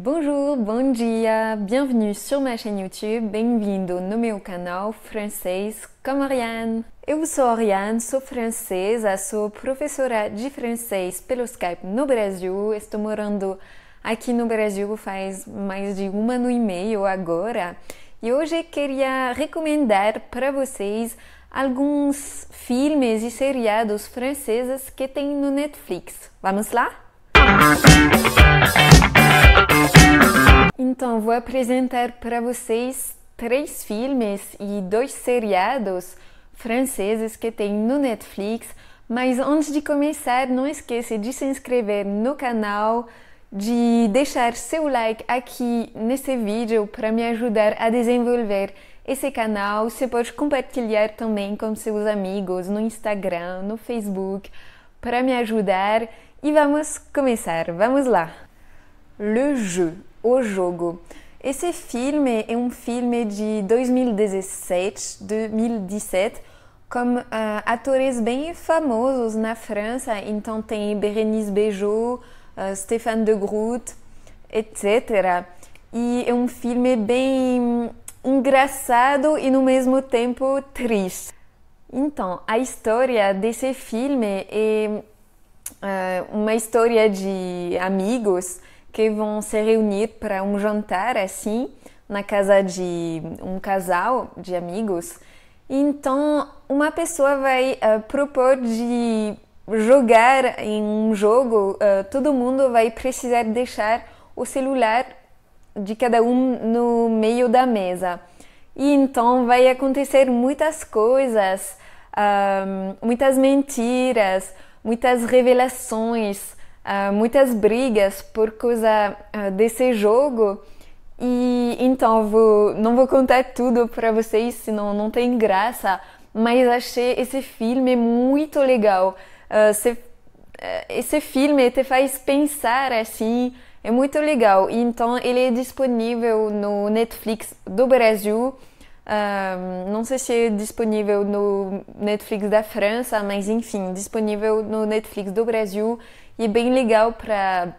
Bonjour, bom dia, bienvenue sur ma chaîne YouTube, bem-vindo no meu canal Francês com Ariane. Eu sou Ariane, sou francesa, sou professora de francês pelo Skype no Brasil, estou morando aqui no Brasil faz mais de um ano e meio agora e hoje queria recomendar para vocês alguns filmes e seriados franceses que tem no Netflix. Vamos lá? Então, vou apresentar para vocês 3 filmes e 2 seriados franceses que tem no Netflix, mas antes de começar, não esqueça de se inscrever no canal, de deixar seu like aqui nesse vídeo para me ajudar a desenvolver esse canal. Você pode compartilhar também com seus amigos no Instagram, no Facebook, para me ajudar. E vamos começar, vamos lá! Le Jeu, o jogo. Esse filme é um filme de 2017, com atores bem famosos na França. Então tem Bérénice Bejo, Stéphane de Groot, etc. E é um filme bem engraçado e no mesmo tempo triste. Então, a história desse filme é uma história de amigos que vão se reunir para um jantar assim na casa de um casal de amigos. Então uma pessoa vai propor de jogar em um jogo. Todo mundo vai precisar deixar o celular de cada um no meio da mesa. E então vai acontecer muitas coisas, muitas mentiras, muitas revelações, muitas brigas por causa desse jogo. E então não vou contar tudo para vocês, senão não tem graça, mas achei esse filme muito legal. Esse filme te faz pensar assim, é muito legal. E então ele é disponível no Netflix do Brasil. Não sei se é disponível no Netflix da França, mas enfim, disponível no Netflix do Brasil e é bem legal para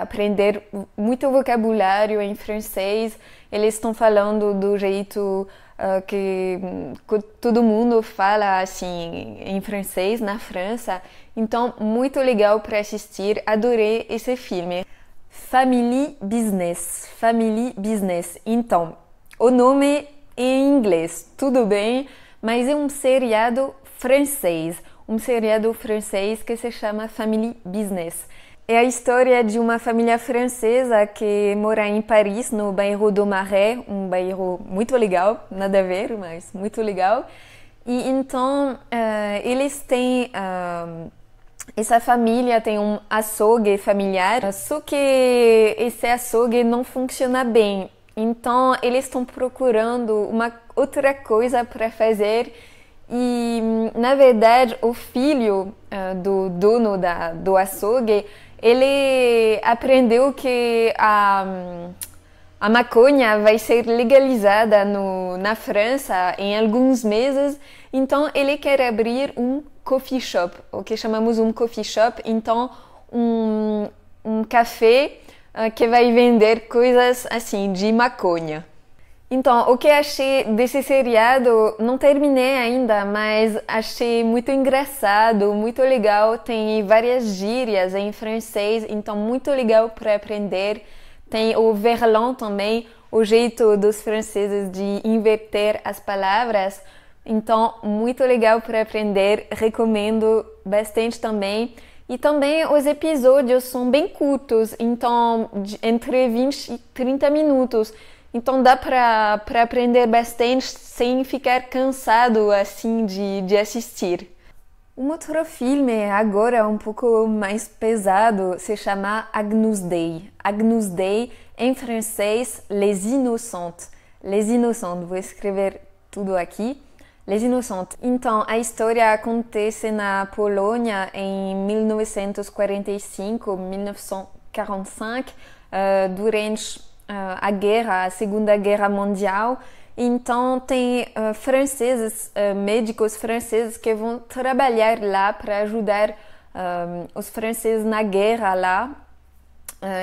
aprender muito vocabulário em francês. Eles estão falando do jeito que todo mundo fala assim em francês na França. Então, muito legal para assistir. Adorei esse filme. Family Business. Family Business. Então, o nome é em inglês, tudo bem, mas é um seriado francês que se chama Family Business. É a história de uma família francesa que mora em Paris, no bairro do Marais, um bairro muito legal, nada a ver, mas muito legal. E então eles têm essa família tem um açougue familiar, só que esse açougue não funciona bem. Então, eles estão procurando uma outra coisa para fazer e, na verdade, o filho do dono do açougue, ele aprendeu que a maconha vai ser legalizada na França em alguns meses. Então, ele quer abrir um coffee shop, o que chamamos um coffee shop. Então, um café que vai vender coisas assim de maconha. Então, o que achei desse seriado, não terminei ainda, mas achei muito engraçado, muito legal. Tem várias gírias em francês, então muito legal para aprender. Tem o verlan também, o jeito dos franceses de inverter as palavras. Então, muito legal para aprender, recomendo bastante também. E também os episódios são bem curtos, então entre 20 e 30 minutos. Então dá para aprender bastante sem ficar cansado assim de assistir. Um outro filme, agora um pouco mais pesado, se chama Agnus Dei. Agnus Dei, em francês, Les Innocentes. Les Innocentes, vou escrever tudo aqui. Les Innocentes. Então, a história acontece na Polônia em 1945, 1945, durante a Segunda Guerra Mundial. Então, tem médicos franceses que vão trabalhar lá para ajudar os franceses na guerra lá.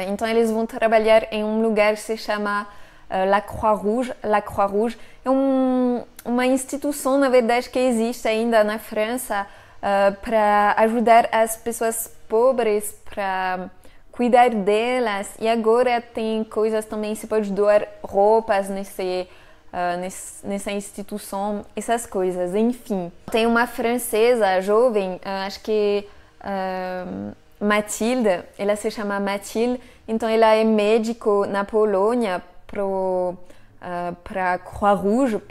Então eles vão trabalhar em um lugar que se chama La Croix-Rouge. La Croix-Rouge é uma instituição, na verdade, que existe ainda na França para ajudar as pessoas pobres, para cuidar delas. E agora tem coisas também, se pode doar roupas nessa instituição, essas coisas, enfim. Tem uma francesa jovem, acho que Mathilde, ela se chama Mathilde, então ela é médico na Polônia para a Croix-Rouge,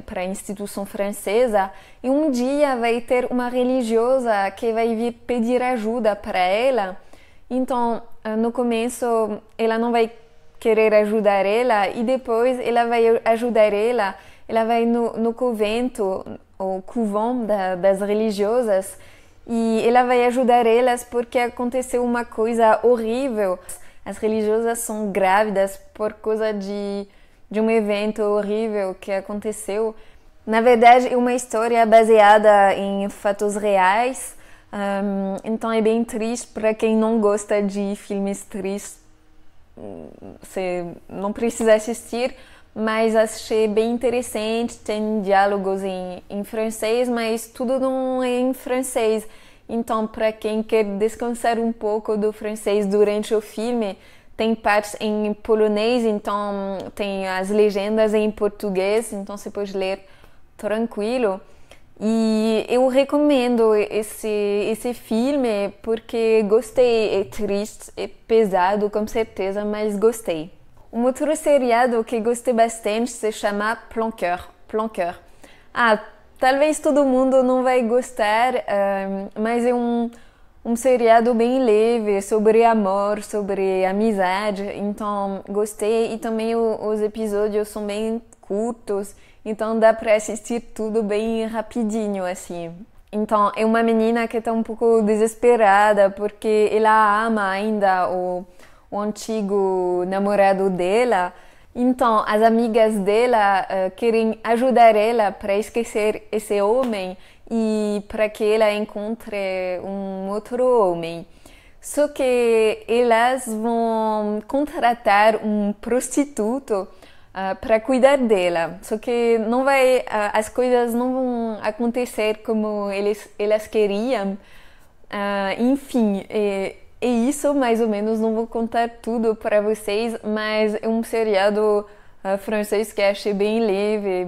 para a instituição francesa, e um dia vai ter uma religiosa que vai vir pedir ajuda para ela. Então, no começo, ela não vai querer ajudar ela, e depois ela vai ajudar ela vai no convento, o couvent das religiosas, e ela vai ajudar elas porque aconteceu uma coisa horrível. As religiosas são grávidas por causa de um evento horrível que aconteceu. Na verdade, é uma história baseada em fatos reais, então é bem triste para quem não gosta de filmes tristes. Você não precisa assistir, mas achei bem interessante. Tem diálogos em francês, mas tudo não é em francês. Então, para quem quer descansar um pouco do francês durante o filme, tem partes em polonês, então tem as legendas em português, então você pode ler tranquilo. E eu recomendo esse filme porque gostei. É triste, é pesado com certeza, mas gostei. Um outro seriado que gostei bastante se chama Plan Cœur. Plan Cœur. Talvez todo mundo não vai gostar, mas é um seriado bem leve, sobre amor, sobre amizade, então gostei. E também os episódios são bem curtos, então dá para assistir tudo bem rapidinho, assim. Então é uma menina que está um pouco desesperada porque ela ama ainda o antigo namorado dela. Então as amigas dela querem ajudar ela para esquecer esse homem e para que ela encontre um outro homem. Só que elas vão contratar um prostituto para cuidar dela. Só que não vai, as coisas não vão acontecer como elas queriam. Enfim, é isso mais ou menos. Não vou contar tudo para vocês, mas é um seriado francês que achei bem leve,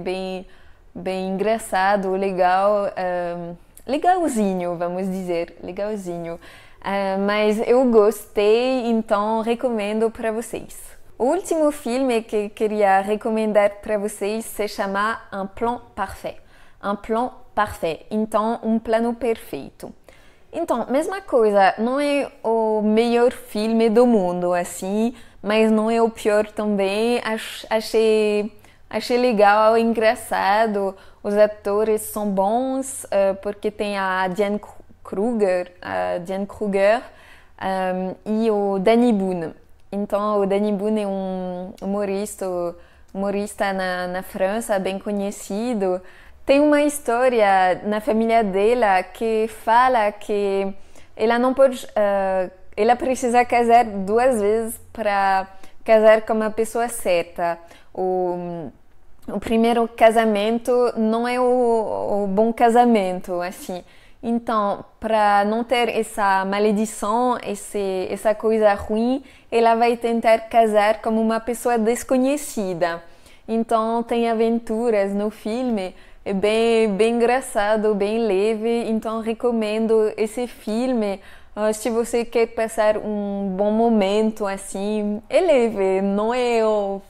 bem engraçado, legal, legalzinho, vamos dizer, legalzinho. Mas eu gostei, então recomendo para vocês. O último filme que queria recomendar para vocês se chama Un Plan Parfait. Un Plan Parfait, então um plano perfeito. Então, mesma coisa, não é o melhor filme do mundo, assim, mas não é o pior também. Achei legal, engraçado, os atores são bons, porque tem a Diane Kruger, e o Danny Boone. Então, o Danny Boone é um humorista na França, bem conhecido. Tem uma história na família dela que fala que ela não pode, ela precisa casar 2 vezes para casar com a pessoa certa. O primeiro casamento não é o bom casamento, assim. Então, para não ter essa maledição, essa coisa ruim, ela vai tentar casar com uma pessoa desconhecida. Então, tem aventuras no filme, é bem engraçado, bem leve. Então, recomendo esse filme. Se você quer passar um bom momento, assim, é leve, não é o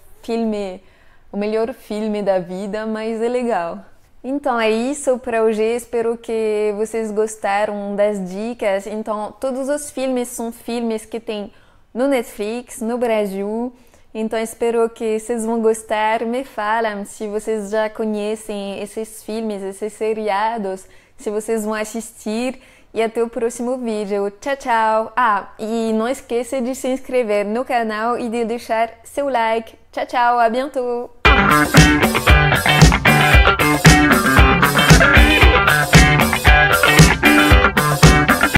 melhor filme da vida, mas é legal. Então é isso para hoje, espero que vocês gostaram das dicas. Então todos os filmes são filmes que tem no Netflix, no Brasil. Então espero que vocês vão gostar. Me falam se vocês já conhecem esses filmes, esses seriados, se vocês vão assistir. E até o próximo vídeo. Tchau, tchau! E não esqueça de se inscrever no canal e de deixar seu like. Tchau, tchau! À bientôt!